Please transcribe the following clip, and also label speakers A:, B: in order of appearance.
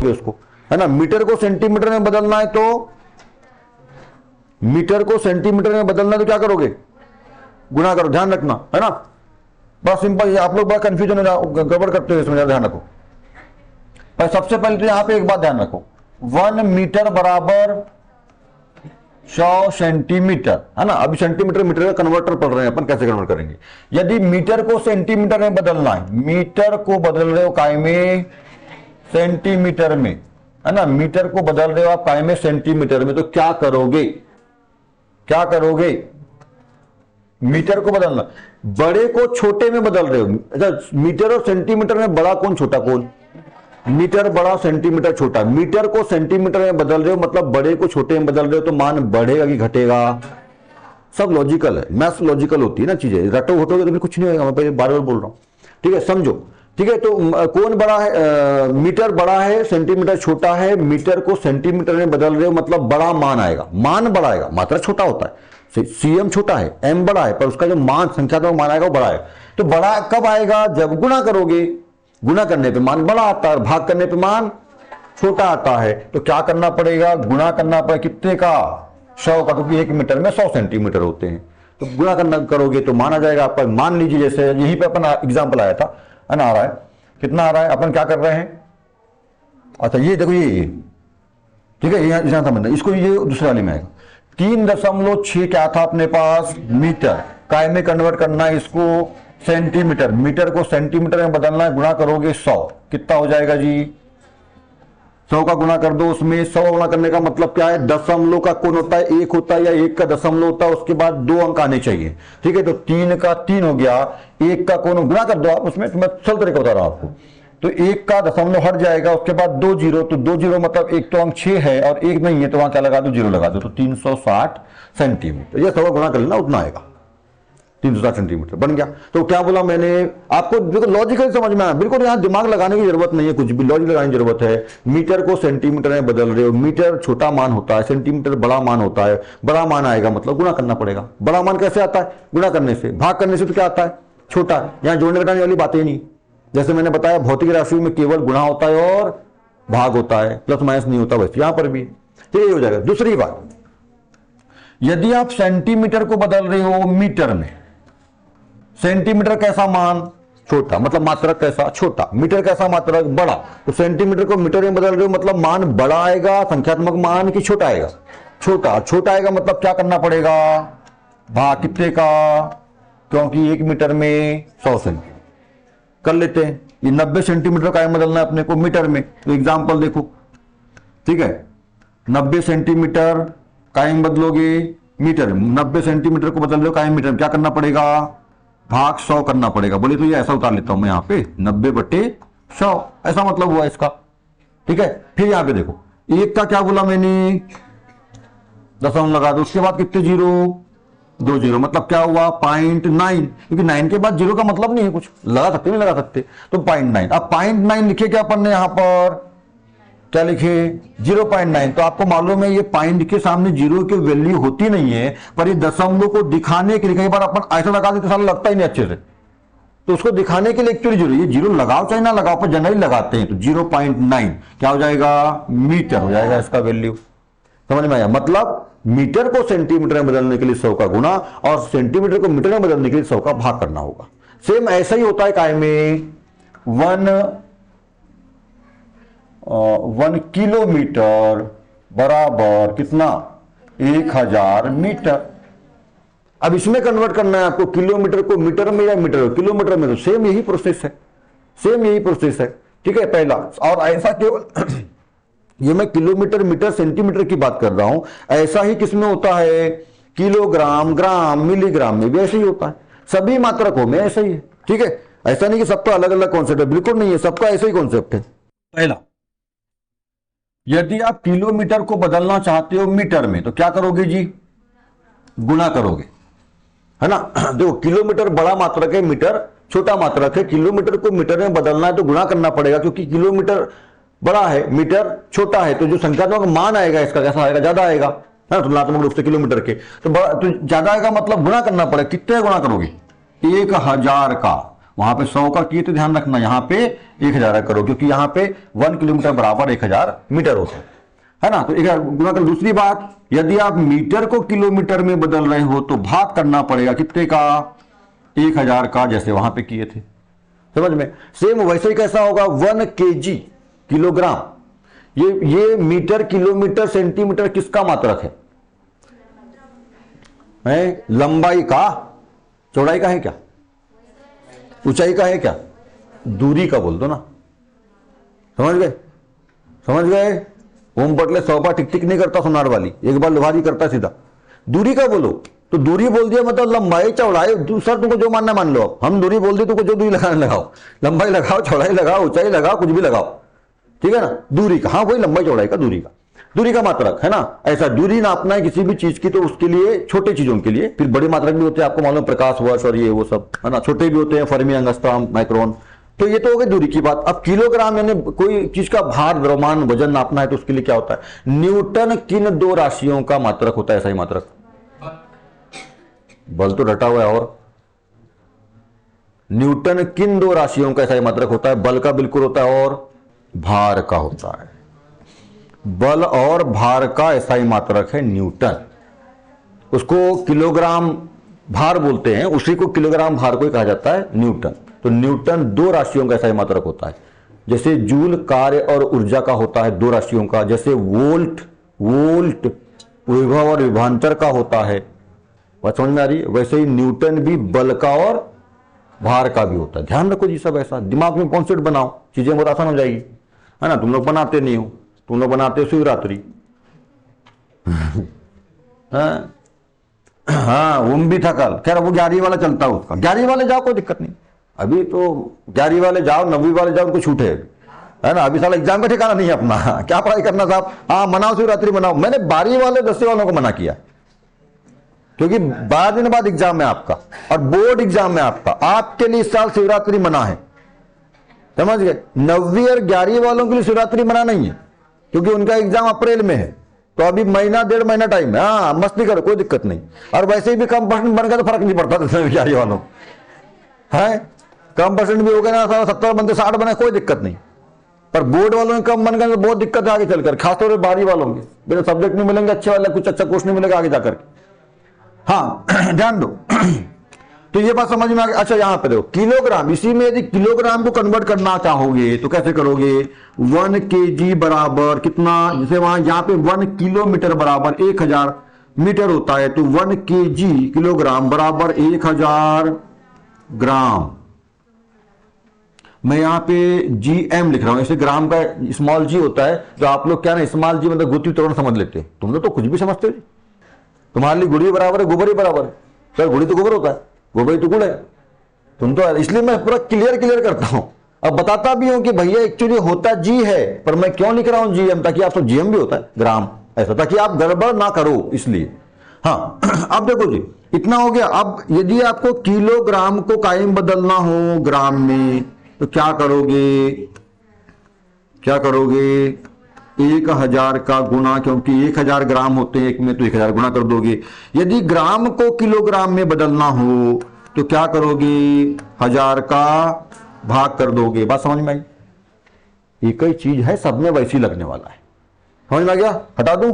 A: उसको, है ना। मीटर को सेंटीमीटर में बदलना है तो मीटर को सेंटीमीटर में बदलना है तो क्या करोगे, गुना करो, ध्यान रखना, है ना। बड़ा सिंपल, आप लोग बड़ा कंफ्यूजन गड़बड़ करते हो इसमें, ध्यान रखो। पर सबसे पहले तो यहां पे एक बात ध्यान रखो, 1 मीटर बराबर 100 सेंटीमीटर, है ना। अभी सेंटीमीटर मीटर का कन्वर्टर पढ़ रहे हैं अपन, कैसे कन्वर्ट करेंगे। यदि मीटर को सेंटीमीटर में बदलना है, मीटर को बदल रहे हो काय में सेंटीमीटर में, है ना, मीटर को बदल रहे हो आप काय में सेंटीमीटर में, तो क्या करोगे, क्या करोगे, मीटर को बदलना, बड़े को छोटे में बदल रहे हो। अच्छा, मीटर और सेंटीमीटर में बड़ा कौन छोटा कौन, मीटर बड़ा सेंटीमीटर छोटा, मीटर को सेंटीमीटर में बदल रहे हो मतलब बड़े को छोटे में बदल रहे हो, तो मान बढ़ेगा कि घटेगा, सब लॉजिकल है, मैथ्स लॉजिकल होती है ना चीजें, रटो घटोगे तो कुछ नहीं होगा, मैं पहले बार बार बोल रहा हूं, ठीक है, समझो, ठीक है। तो कौन बड़ा है, मीटर बड़ा है सेंटीमीटर छोटा है, मीटर को सेंटीमीटर में बदल रहे हो मतलब बड़ा मान आएगा, मान बड़ा आएगा, मात्रा छोटा होता है, सीएम छोटा है, एम बड़ा है, पर उसका जो मान संख्यात्मक मान आएगा वो बड़ा है। तो बड़ा कब आएगा, जब गुणा करोगे, गुणा करने पे मान बड़ा आता है, भाग करने पे मान छोटा आता है। तो क्या करना पड़ेगा, गुणा करना पड़ेगा, कितने का, 100 का, क्योंकि 1 मीटर में 100 सेंटीमीटर होते हैं। तो गुणा करना करोगे तो मान आ जाएगा आपका। मान लीजिए जैसे यहीं पे अपन एग्जाम्पल आया था, है ना, आ रहा है, कितना आ रहा है, अपन क्या कर रहे हैं, अच्छा ये देखो, ये ठीक है, यहां समझना इसको, ये दूसरे वाले में आएगा 3.6 क्या था अपने पास, मीटर, काय में कन्वर्ट करना है इसको सेंटीमीटर, मीटर को सेंटीमीटर में बदलना है, गुणा करोगे 100, कितना हो जाएगा जी, 100 का गुणा कर दो उसमें। 100 गुणा करने का मतलब क्या है, दशमलव का कौन होता है, 1 होता है, या 1 का दशमलव होता है, उसके बाद 2 अंक आने चाहिए, ठीक है। तो 3 का 3 हो गया, 1 का कौन, गुणा कर दो आप उसमें, तो मैं सरल तरीका बता रहा हूं आपको। तो 1 का दशमलव हट जाएगा, उसके बाद 2 जीरो, तो 2 जीरो मतलब एक तो अंक 6 है और 1 नहीं है, तो वहां क्या लगा दो, 0 लगा दो, तो 360 सेंटीमीटर, ये 100 गुणा कर लेना, उतना आएगा, 360 सेंटीमीटर बन गया। तो क्या बोला मैंने आपको, बिल्कुल लॉजिकल समझ में आया, बिल्कुल यहां दिमाग लगाने की जरूरत नहीं है, कुछ भी लॉजिक लगाने की जरूरत है। मीटर को सेंटीमीटर में बदल रहे हो, मीटर छोटा मान होता है, सेंटीमीटर बड़ा मान होता है, बड़ा मान आएगा मतलब गुणा करना पड़ेगा। बड़ा मान कैसे आता है, गुणा करने से, भाग करने से तो क्या आता है, छोटा। यहां जोड़ने घटाने वाली बातें नहीं, जैसे मैंने बताया भौतिक राशियों में केवल गुणा होता है और भाग होता है, प्लस माइनस नहीं होता, बस यहां पर भी तो ये हो जाएगा। दूसरी बात, यदि आप सेंटीमीटर को बदल रहे हो मीटर में, सेंटीमीटर कैसा मान, छोटा, मतलब मात्रक कैसा, छोटा, मीटर कैसा मात्रक, बड़ा, तो सेंटीमीटर को मीटर में बदल रहे हो मतलब मान बड़ा आएगा, संख्यात्मक मान कि छोटा आएगा, छोटा, छोटा आएगा मतलब क्या करना पड़ेगा, भाग कितने का, क्योंकि 1 मीटर में 100 सेंटीमीटर कर लेते हैं। ये 90 सेंटीमीटर का बदलना है अपने को मीटर में, तो एग्जाम्पल देखो, ठीक है, 90 सेंटीमीटर कायम बदलोगे मीटर में, 90 सेंटीमीटर को बदल रहे हो कायम मीटर में, क्या करना पड़ेगा, भाग 100 करना पड़ेगा। बोले तो ये ऐसा उतार लेता हूं मैं यहां पे, 90/100, ऐसा मतलब हुआ इसका, ठीक है। फिर यहां पे देखो, 1 का क्या बोला मैंने, दशमलव लगा दो, उसके बाद कितने जीरो, 2 जीरो, मतलब क्या हुआ 0.9, क्योंकि 9 के बाद जीरो का मतलब नहीं है कुछ, लगा सकते नहीं लगा सकते, तो 0.9। अब 0.9 लिखे क्या अपन ने यहां पर, क्या लिखे 0.9, तो आपको मालूम है ये पॉइंट के सामने जीरो की वैल्यू होती नहीं है, पर ये दशमलव को दिखाने के लिए, कई बार अपन ऐसा लगा देते साला लगता ही नहीं अच्छे से, तो उसको दिखाने के लिए एक्चुअली जीरो, ये जीरो लगाओ चाहे ना लगाओ, पर जनरली लगाते हैं, तो 0.9 क्या हो जाएगा, मीटर हो जाएगा इसका वैल्यू, समझ में आया। मतलब मीटर को सेंटीमीटर में बदलने के लिए 100 का गुणा और सेंटीमीटर को मीटर में बदलने के लिए 100 का भाग करना होगा। सेम ऐसा ही होता है काय में, 1 किलोमीटर बराबर कितना, 1000 मीटर। अब इसमें कन्वर्ट करना है आपको, किलोमीटर को मीटर में या मीटर को किलोमीटर में, तो सेम यही प्रोसेस है, सेम यही प्रोसेस है, ठीक है, पहला। और ऐसा केवल ये मैं किलोमीटर मीटर सेंटीमीटर की बात कर रहा हूं, ऐसा ही किसमें होता है, किलोग्राम ग्राम मिलीग्राम में भी ऐसे ही होता है, सभी मात्रकों में ऐसा ही है, ठीक है। ऐसा नहीं कि सबका अलग अलग कॉन्सेप्ट है, बिल्कुल नहीं है, सबका ऐसा ही कॉन्सेप्ट है। पहला, यदि आप किलोमीटर को बदलना चाहते हो मीटर में, तो क्या करोगे जी, गुणा करोगे, है ना। देखो किलोमीटर बड़ा मात्रक है, मीटर छोटा मात्रक है, किलोमीटर को मीटर में बदलना है तो गुणा करना पड़ेगा, क्योंकि किलोमीटर बड़ा है मीटर छोटा है, तो जो संख्यात्मक मान आएगा इसका कैसा आएगा, ज्यादा आएगा, है ना, तुलनात्मक रूप से किलोमीटर के, तो ज्यादा आएगा मतलब गुणा करना पड़ेगा। कितने गुणा करोगे, 1000 का, वहां पे 100 का किए तो ध्यान रखना यहाँ पे 1000 करो, क्योंकि यहाँ पे 1 किलोमीटर बराबर 1000 मीटर होता है ना। तो 1000 गुना कर। दूसरी बात, यदि आप मीटर को किलोमीटर में बदल रहे हो तो भाग करना पड़ेगा कितने का, 1000 का, जैसे वहां पे किए थे। समझ में? सेम वैसे ही कैसा होगा, 1 kg किलोग्राम, ये मीटर किलोमीटर सेंटीमीटर किसका मात्रक है? लंबाई का, चौड़ाई का है क्या, ऊंचाई का है क्या, दूरी का बोल दो ना। समझ गए? समझ गए? ओम पटले 100 बार टिक टिक नहीं करता सोनार वाली, एक बार लोहारी करता सीधा। दूरी का बोलो तो दूरी बोल दिया मतलब लंबाई चौड़ाई, दूसरा तुमको जो मानना मान लो। हम दूरी बोल दी, तुमको जो दूरी लगाने लगाओ, लंबाई लगाओ, चौड़ाई लगाओ, ऊंचाई लगाओ, कुछ भी लगाओ, ठीक है ना। दूरी का, हाँ वही लंबाई चौड़ाई का, दूरी का मात्रक है ना। ऐसा दूरी नापना है किसी भी चीज की तो उसके लिए, छोटे चीजों के लिए, फिर बड़े मात्रक भी होते हैं, आपको मालूम, प्रकाश वर्ष और ये वो सब है ना, छोटे भी होते हैं, फर्मी, अंगस्ट्रॉम, माइक्रोन। तो ये तो हो गई दूरी की बात। अब किलोग्राम यानी कोई चीज का भार, द्रव्यमान, वजन नापना है तो उसके लिए क्या होता है, न्यूटन किन दो राशियों का मात्रक होता है, ऐसा ही मात्रक। बल तो रटा हुआ है, और न्यूटन किन दो राशियों का ऐसा ही मात्रक होता है, बल का बिल्कुल होता है और भार का होता है। बल और भार का ऐसा ही मात्रक है न्यूटन। उसको किलोग्राम भार बोलते हैं, उसी को किलोग्राम भार को ही कहा जाता है न्यूटन। तो न्यूटन दो राशियों का ऐसा ही मात्रक होता है। जैसे जूल कार्य और ऊर्जा का होता है दो राशियों का, जैसे वोल्ट विभव और विभवांतर का होता है, बात समझ में आ रही है? वैसे ही न्यूटन भी बल का और भार का भी होता है। ध्यान रखो जी सब, ऐसा दिमाग में कॉन्सेप्ट बनाओ, चीजें बहुत आसान हो जाएगी, है ना। तुम लोग बनाते नहीं हो, तुम लोग बनाते हो शिवरात्रि। हाँ वो भी था कल, खैर वो 11वीं वाला चलता है उसका, 11वीं वाले जाओ कोई दिक्कत नहीं। अभी तो 11वीं वाले जाओ, 9वीं वाले जाओ, उनको छूट है ना। अभी साला एग्जाम का ठिकाना नहीं है अपना, क्या पढ़ाई करना साहब। हाँ मनाओ शिवरात्रि मनाओ। मैंने 12वीं वाले 10वीं वालों को मना किया, क्योंकि 12 दिन बाद एग्जाम है आपका और बोर्ड एग्जाम है आपका। आपके लिए इस साल शिवरात्रि मना है, समझ गए। 9वीं और 11वीं वालों के लिए शिवरात्रि मना नहीं है, क्योंकि उनका एग्जाम अप्रैल में है, तो अभी महीना 1.5 महीना टाइम है। हाँ मस्ती करो, कोई दिक्कत नहीं। और वैसे भी कम परसेंट बन गया तो फर्क नहीं पड़ता 11वीं वालों है। कम परसेंट भी हो गया ना, 70 बनते 60 बने, कोई दिक्कत नहीं। पर बोर्ड वालों में कम बन गए तो बहुत दिक्कत है आगे चलकर, खासतौर पर 12वीं वालों के बिना सब्जेक्ट नहीं मिलेंगे अच्छे वाले, कुछ अच्छा कोर्स नहीं मिलेगा आगे जाकर। हाँ ध्यान दो। तो ये बात समझ में आ गई। अच्छा यहां पे देखो किलोग्राम, इसी में यदि किलोग्राम को कन्वर्ट करना चाहोगे तो कैसे करोगे, 1 kg बराबर कितना, जैसे वहां यहाँ पे 1 किलोमीटर बराबर 1000 मीटर होता है, तो 1 kg किलोग्राम बराबर 1000 ग्राम। मैं यहाँ पे GM लिख रहा हूं, इसे ग्राम का स्मॉल जी होता है, जो आप लोग क्या ना स्मॉल जी मतलब गुत्ती तोड़ समझ लेते हैं। तुम लोग तो कुछ भी समझते हो, तुम्हारे लिए गुड़ी बराबर है गोबर ही बराबर है। सर गुड़ी तो गोबर होता है, गोबर ही तो गुड़ है। तुम तो, इसलिए मैं पूरा क्लियर करता हूं, अब बताता भी हूं कि भैया एक्चुअली होता जी है, पर मैं क्यों लिख रहा हूं GM, ताकि आप तो GM भी होता है ग्राम, ऐसा ताकि आप गड़बड़ ना करो इसलिए। हाँ अब देखो जी इतना हो गया। अब यदि आपको किलोग्राम को कायम बदलना हो ग्राम में तो क्या करोगे, 1000 का गुणा, क्योंकि 1000 ग्राम होते हैं एक में, तो 1000 गुणा कर दोगे। यदि ग्राम को किलोग्राम में बदलना हो तो क्या करोगे, 1000 का भाग कर दोगे। बात समझ में आई? एक ही चीज है, सब में वैसी लगने वाला है। समझ में आ गया? हटा दूं?